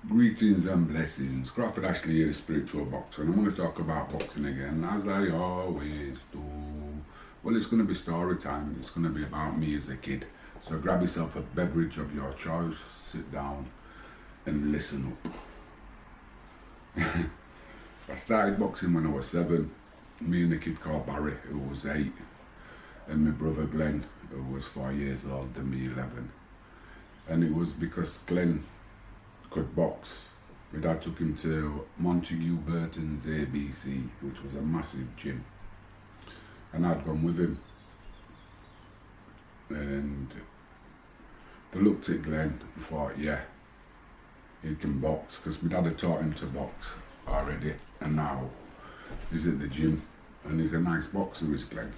Greetings and blessings. Crawford Ashley here, spiritual boxer, and I'm going to talk about boxing again, as I always do. Well, it's going to be story time. It's going to be about me as a kid. So grab yourself a beverage of your choice, sit down, and listen up. I started boxing when I was 7. Me and a kid called Barry, who was 8, and my brother Glenn, who was 4 years old, and me 11. And it was because Glenn could box. My dad took him to Montague Burton's ABC, which was a massive gym, and I'd gone with him. And they looked at Glenn and thought, yeah, he can box, because my dad had taught him to box already, and now he's at the gym and he's a nice boxer, is Glenn.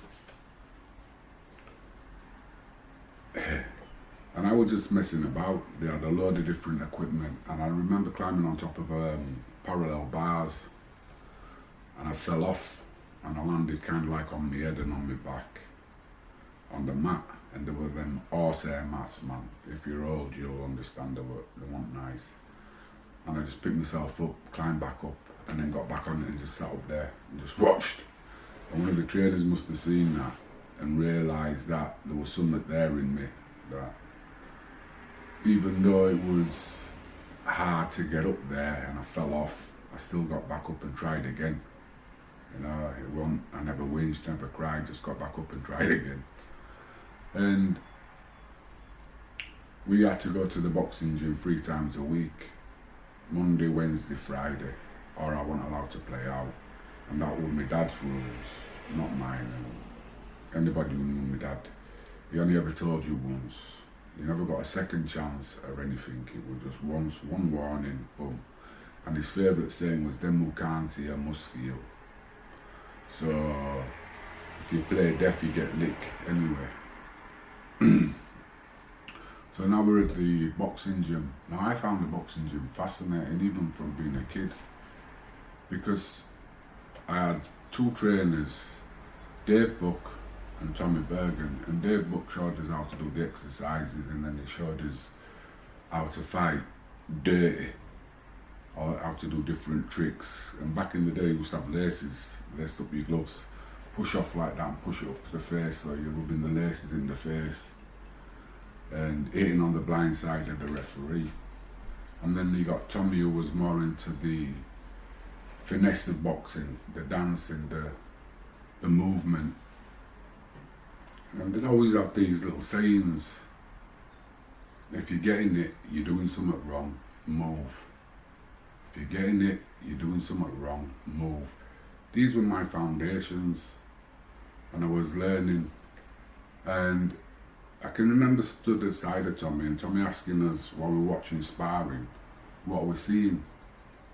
And I was just messing about. They had a load of different equipment, and I remember climbing on top of parallel bars, and I fell off, and I landed kind of like on my head and on my back on the mat. And there were them horsehair mats, man. If you're old, you'll understand they weren't nice. And I just picked myself up, climbed back up, and then got back on it and just sat up there and just watched. And one of the traders must have seen that and realised that there was something there in me, that even though it was hard to get up there and I fell off, I still got back up and tried again. You know, I never whinged, never cried, just got back up and tried again. And we had to go to the boxing gym 3 times a week, Monday, Wednesday, Friday, or I wasn't allowed to play out. And that was my dad's rules, not mine. And anybody who knew my dad, he only ever told you once. You never got a second chance or anything. It was just once, one warning, boom. And his favourite saying was, them who can't hear must feel. So if you play deaf, you get lick anyway. So now we're at the boxing gym. Now I found the boxing gym fascinating, even from being a kid, because I had 2 trainers, Dave Buck and Tommy Bergen, and Dave Buck showed us how to do the exercises, and then he showed us how to fight dirty, or how to do different tricks. And back in the day, you used to have laces laced up your gloves, push off like that and push it up to the face, so you're rubbing the laces in the face and hitting on the blind side of the referee. And then you got Tommy, who was more into the finesse of boxing, the dancing, the movement. And they'd always have these little sayings: if you're getting it, you're doing something wrong, move. If you're getting it, you're doing something wrong, move. These were my foundations, and I was learning. And I can remember stood aside of Tommy, and Tommy asking us while we were watching sparring, what are we seeing,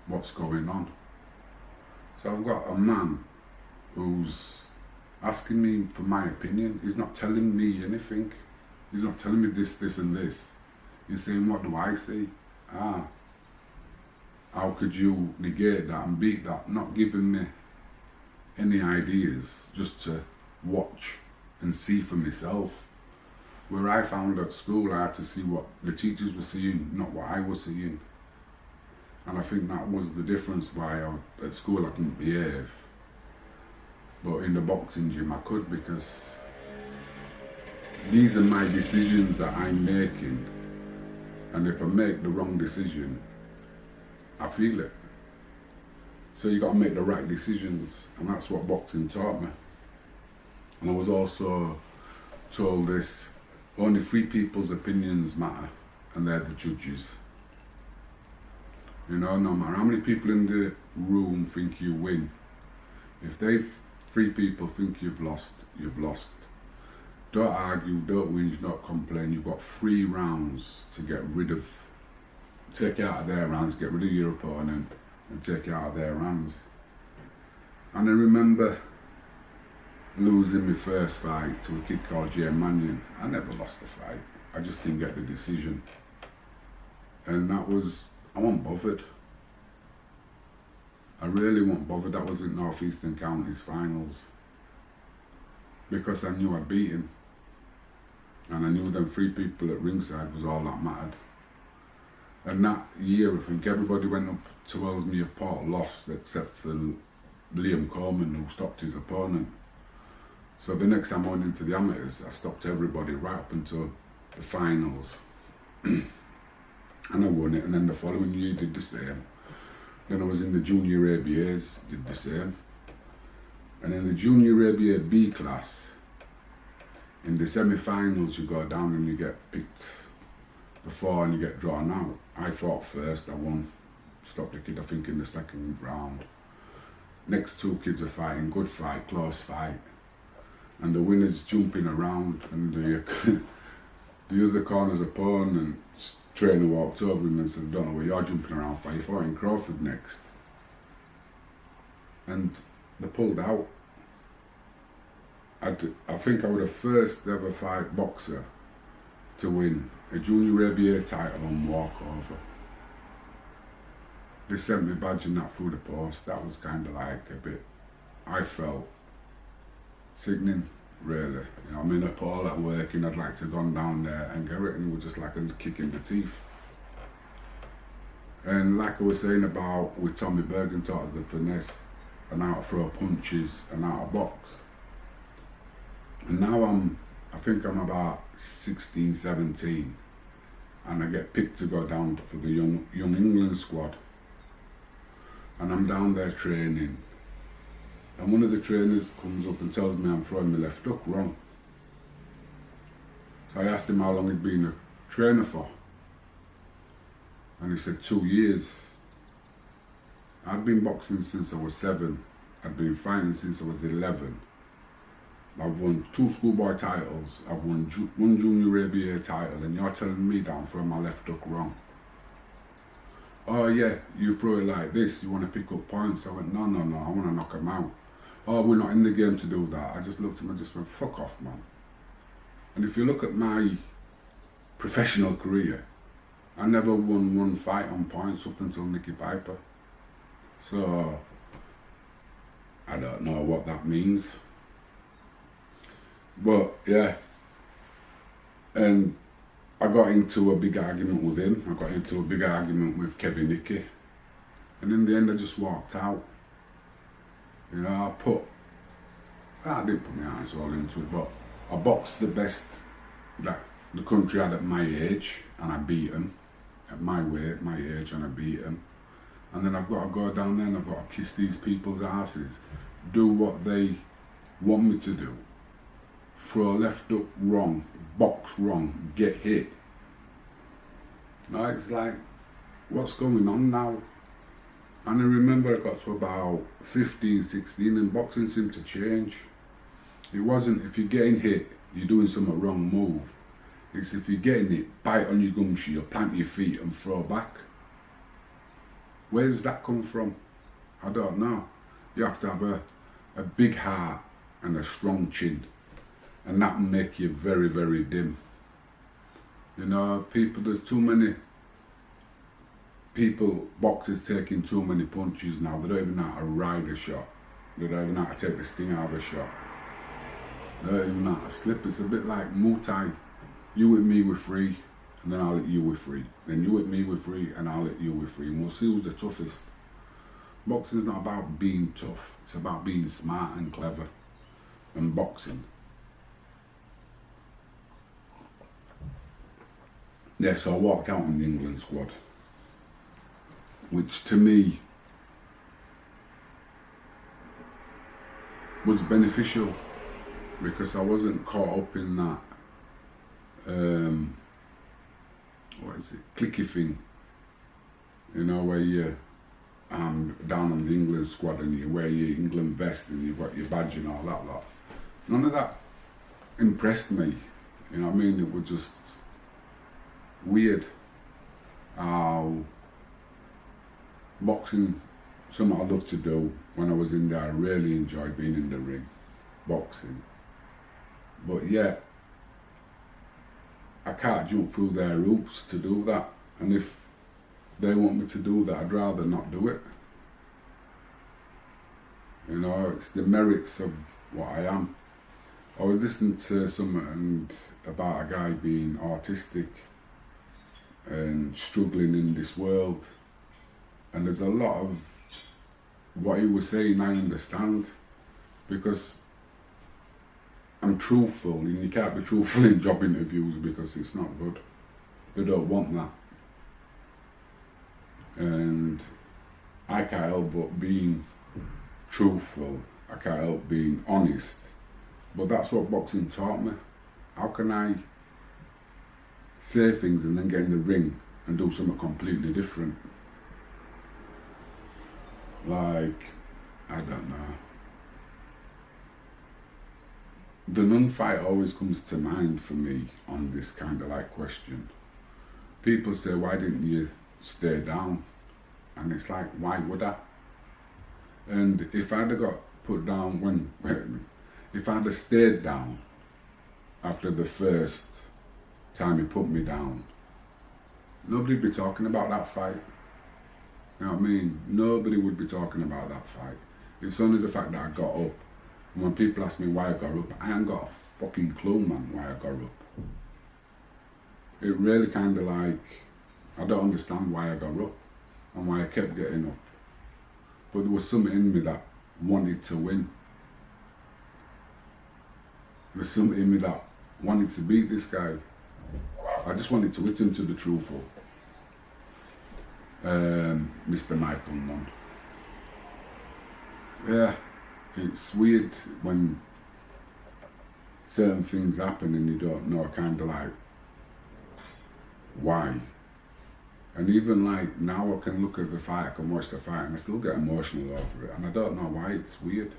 what's going on. So I've got a man who's asking me for my opinion. He's not telling me anything. He's not telling me this and this. He's saying, what do I see? How could you negate that and beat that? Not giving me any ideas, just to watch and see for myself. Where I found at school, I had to see what the teachers were seeing, not what I was seeing. And I think that was the difference why at school I couldn't behave. But in the boxing gym I could, because these are my decisions that I'm making. And if I make the wrong decision, I feel it. So you got to make the right decisions, and that's what boxing taught me. And I was also told this: only 3 people's opinions matter, and they're the judges. You know, no matter how many people in the room think you win, if 3 people think you've lost, you've lost. Don't argue, don't whinge, don't complain. You've got 3 rounds to take it out of their hands, get rid of your opponent and take it out of their hands. And I remember losing my first fight to a kid called Jay Mannion. I never lost the fight, I just didn't get the decision. And that was, I wasn't bothered. I really wasn't bothered. That was in North Eastern Counties finals, because I knew I'd beat him, and I knew them 3 people at ringside was all that mattered. And that year, I think everybody went up to Ellesmere Port lost, except for Liam Coleman, who stopped his opponent. So the next time I went into the amateurs, I stopped everybody right up until the finals. And I won it, and then the following year did the same. Then I was in the junior ABAs, did the same. And in the junior ABA B class, in the semi-finals, you go down and you get picked before and you get drawn out. I fought first, I won, stopped the kid I think in the second round. Next two kids are fighting, good fight, close fight. And the winner's jumping around, and the other corner's opponent's trainer walked over him and said, I don't know what you're jumping around for, you're fighting Crawford next. And they pulled out. I think I was the first ever fight boxer to win a junior ABA title on walkover. They sent me badge and that through the post. That was kind of like a bit, I felt sickening, really. You know, I mean, I put all that work in, I'd like to have gone down there and get it, and it was just like a kick in the teeth. And like I was saying about with Tommy Bergen taught us the finesse and how to throw punches and how to box. And now I think I'm about 16, 17, and I get picked to go down for the young England squad. And I'm down there training, and one of the trainers comes up and tells me I'm throwing my left hook wrong. So I asked him how long he'd been a trainer for, and he said 2 years. I'd been boxing since I was 7, I'd been fighting since I was 11. I've won 2 schoolboy titles, I've won 1 junior ABA title, and you're telling me that I'm throwing my left hook wrong. Oh yeah, you throw it like this, you want to pick up points. I went, no, I want to knock them out. Oh, we're not in the game to do that. I just looked at him and just went, fuck off, man. And if you look at my professional career, I never won 1 fight on points up until Nicky Piper. So, I don't know what that means. But yeah, and I got into a big argument with him. I got into a big argument with Kevin Nicky, and in the end I just walked out. You know, I didn't put my hands all into it, but I boxed the best that the country had at my age, and I beat him at my weight, my age, and I beat him. And then I've got to go down there and I've got to kiss these people's asses, do what they want me to do. Throw left hook wrong, box wrong, get hit. No, it's like, what's going on now? And I remember I got to about 15, 16 and boxing seemed to change. It wasn't if you're getting hit, you're doing some wrong move. It's if you're getting it, bite on your gum shield, plant your feet and throw back. Where does that come from? I don't know. You have to have a big heart and a strong chin. And that will make you very, very dim. You know, there's too many boxers taking too many punches now. They don't even know how to ride a shot. They don't even know how to take the sting out of a shot. They don't even know how to slip. It's a bit like Muay Thai. You with me, we're free, and then I'll let you with free. Then you with me, we're free, and I'll let you with free. And we'll see who's the toughest. Boxing's not about being tough. It's about being smart and clever. And boxing. Yeah, so I walked out on the England squad, which to me was beneficial because I wasn't caught up in that, clicky thing, you know, where you're down on the England squad and you wear your England vest and you've got your badge and all that lot. None of that impressed me, you know what I mean? It was just weird how boxing, something I loved to do when I was in there. I really enjoyed being in the ring, boxing. But yet, I can't jump through their hoops to do that. And if they want me to do that, I'd rather not do it. You know, it's the merits of what I am. I was listening to something about a guy being autistic, and struggling in this world. And there's a lot of what he was saying I understand, because I'm truthful, and you can't be truthful in job interviews because it's not good. They don't want that. And I can't help but being truthful, I can't help being honest. But that's what boxing taught me. How can I say things and then get in the ring and do something completely different? Like, I don't know. The Nun fight always comes to mind for me on this kind of like question. People say, why didn't you stay down? And it's like, why would I? And if I'd have got put down if I'd have stayed down after the first time he put me down, nobody'd be talking about that fight. You know what I mean? Nobody would be talking about that fight. It's only the fact that I got up. And when people ask me why I got up, I ain't got a fucking clue, man, why I got up. It really kind of like, I don't understand why I got up and why I kept getting up. But there was something in me that wanted to win. There's something in me that wanted to beat this guy. I just wanted to hit him to the truthful. Mr. Michael Nunn. Yeah, it's weird when certain things happen and you don't know kind of like why. And even like now I can look at the fight, I can watch the fight and I still get emotional over it, and I don't know why. It's weird.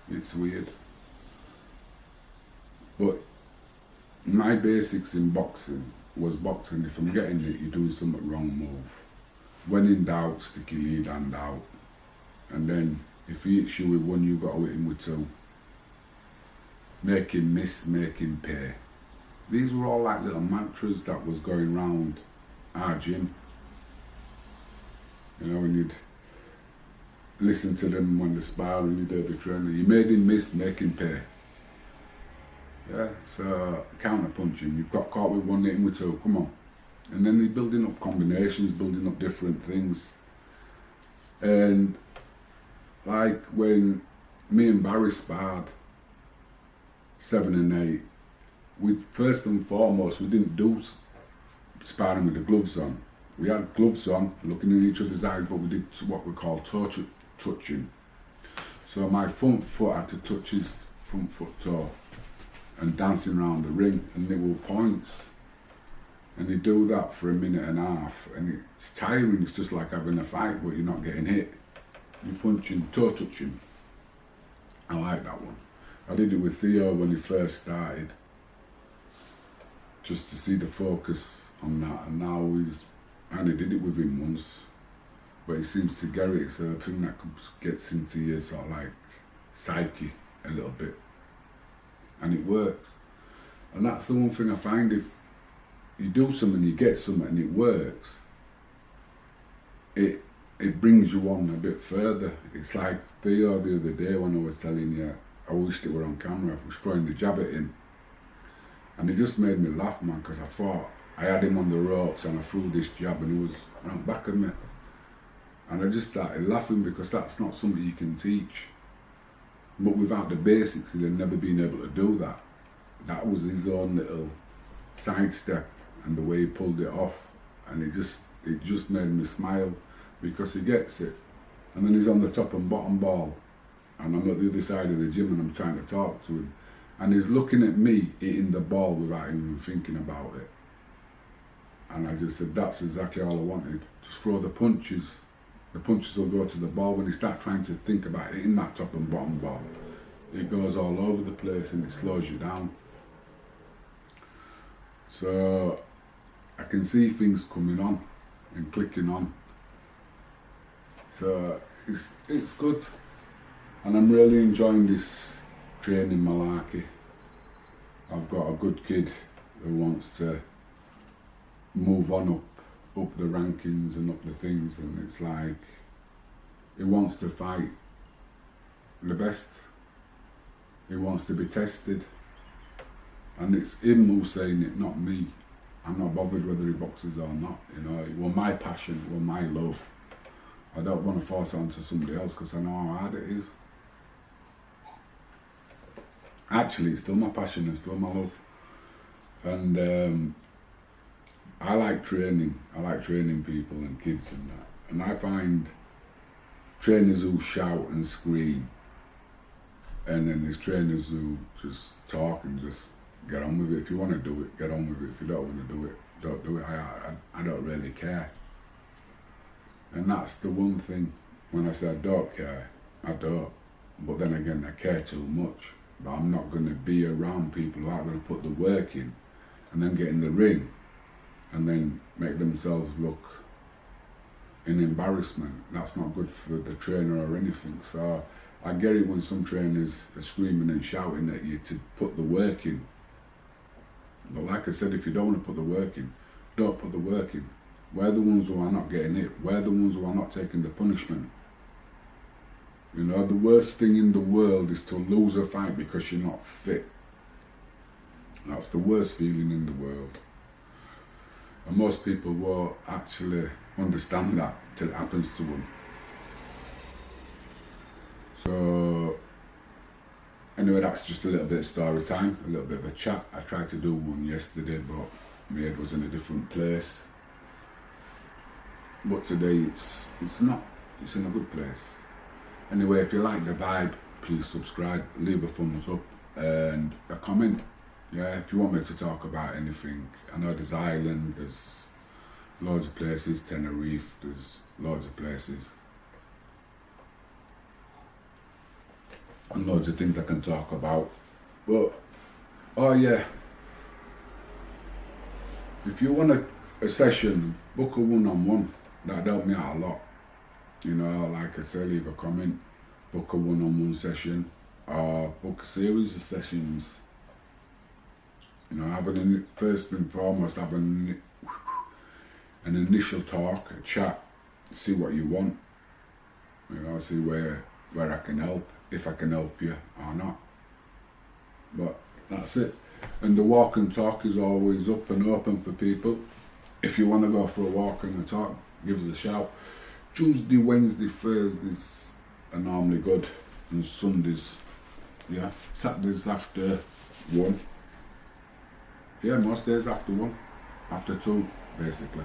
It's weird. But my basics in boxing was boxing. If I'm getting it, you're doing something wrong, move. When in doubt, stick your lead hand out. And then if he hits you with one, you've got to hit him with two. Make him miss, make him pay. These were all like little mantras that was going round our gym. You know, when you'd listen to them when the sparring, you did the trainer. You made him miss, make him pay. Yeah, so counter punching, you've got caught with one, hit him with two, come on. And then you're building up combinations, building up different things. And like when me and Barry sparred 7 and 8, we first and foremost, we didn't do sparring with the gloves on. We had gloves on, looking in each other's eyes, but we did what we call touching. So my front foot had to touch his front foot toe, and dancing around the ring, and they were points. And you do that for a minute and a half, and it's tiring. It's just like having a fight, but you're not getting hit. You're punching, toe touching. I like that one. I did it with Theo when he first started, just to see the focus on that. And now I only did it with him once, but he seems to get it. It's a thing that gets into your sort of like psyche a little bit. And it works. And that's the one thing I find, if you do something, you get something and it works, it brings you on a bit further. It's like Theo the other day when I was telling you, I wished it were on camera, I was throwing the jab at him. And it just made me laugh, man, because I thought I had him on the ropes and I threw this jab and he was right back at me. And I just started laughing, because that's not something you can teach. But without the basics, he'd have never been able to do that. That was his own little sidestep, and the way he pulled it off. And it just made me smile, because he gets it. And then he's on the top and bottom ball, and I'm at the other side of the gym and I'm trying to talk to him. And he's looking at me hitting the ball without even thinking about it. And I just said, that's exactly all I wanted. Just throw the punches. The punches will go to the ball. When you start trying to think about hitting that top and bottom ball, it goes all over the place and it slows you down. So I can see things coming on and clicking on. So it's good. And I'm really enjoying this training malarkey. I've got a good kid who wants to move on up the rankings and up the things, and it's like he wants to fight the best. He wants to be tested, and it's him who's saying it, not me. I'm not bothered whether he boxes or not. You know, it was my passion, it was my love. I don't want to force it onto somebody else because I know how hard it is. Actually, it's still my passion and still my love. And I like training. I like training people and kids and that. And I find trainers who shout and scream, and then there's trainers who just talk and just get on with it. If you want to do it, get on with it. If you don't want to do it, don't do it. I don't really care. And that's the one thing, when I say I don't care, I don't. But then again, I care too much. But I'm not going to be around people who aren't going to put the work in and then get in the ring and then make themselves look in embarrassment. That's not good for the trainer or anything. So I get it when some trainers are screaming and shouting at you to put the work in. But like I said, if you don't want to put the work in, don't put the work in. We're the ones who are not getting it. We're the ones who are not taking the punishment. You know, the worst thing in the world is to lose a fight because you're not fit. That's the worst feeling in the world. And most people won't actually understand that till it happens to them. So, anyway, that's just a little bit of story time, a little bit of a chat. I tried to do one yesterday, but my head was in a different place. But today it's in a good place. Anyway, if you like the vibe, please subscribe, leave a thumbs up and a comment. Yeah, if you want me to talk about anything. I know there's Ireland, there's loads of places, Tenerife, there's loads of places. And loads of things I can talk about. But, oh yeah, if you want a session, book a one-on-one. That'd help me out a lot. You know, like I say, leave a comment, book a one-on-one session, or book a series of sessions. You know, first and foremost, have an initial talk, a chat, see what you want. You know, see where I can help, if I can help you or not. But that's it. And the walk and talk is always up and open for people. If you want to go for a walk and a talk, give us a shout. Tuesday, Wednesday, Thursdays are normally good, and Sundays, yeah. Saturdays after 1. Yeah, most days after 1, after 2, basically.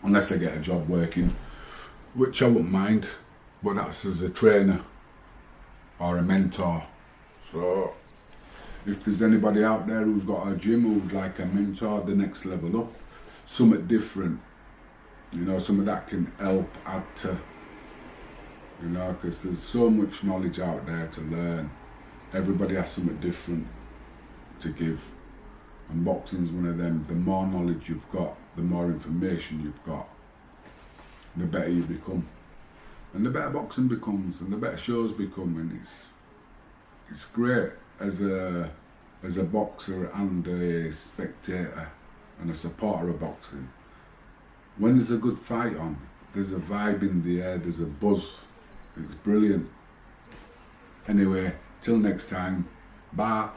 Unless I get a job working, which I wouldn't mind, but that's as a trainer or a mentor. So, if there's anybody out there who's got a gym who would like a mentor, the next level up, something different, you know, something that can help add to, you know, because there's so much knowledge out there to learn. Everybody has something different to give, and boxing's one of them. The more knowledge you've got, the more information you've got, the better you become, and the better boxing becomes, and the better shows become. And it's great as a boxer and a spectator and a supporter of boxing. When there's a good fight on, there's a vibe in the air, there's a buzz. It's brilliant. Anyway, till next time, bye.